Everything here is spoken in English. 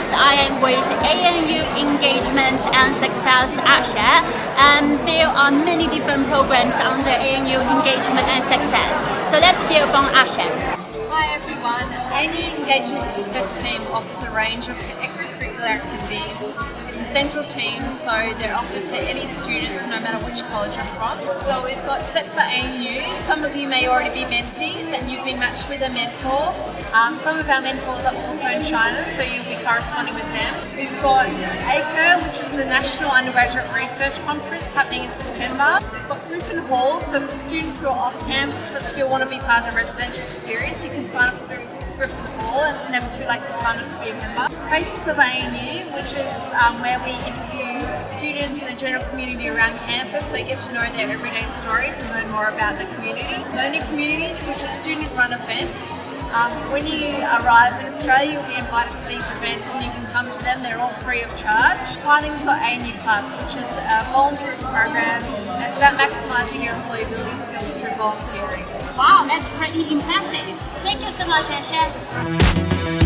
Yes, I am with ANU Engagement and Success Asia. There are many different programs under ANU Engagement and Success. So let's hear from Asia. Hi everyone, ANU Engagement and Success team offers a range of extracurricular activities. It's a central team, so they're offered to any students no matter which college you're from. So we've got Set for ANU. Some of you may already be mentees and you've been matched with a mentor. Some of our mentors are also in China, so you'll be corresponding with them. We've got ACUR, which is the National Undergraduate Research Conference happening in September. We've got Griffin Hall, so for students who are off campus but still want to be part of the residential experience, you can sign up through Griffin Hall, and it's never too late to sign up to be a member. Faces of ANU, which is where we interview students and the general community around campus, so you get to know their everyday stories and learn more about the community. Learning communities, which are student-run events. When you arrive in Australia, you'll be invited to these events and you can come to them. They're all free of charge. Finally, we've got ANU Plus, which is a voluntary program, and it's about maximising your employability skills through volunteering. Wow, that's pretty impressive. Thank you so much, Asia.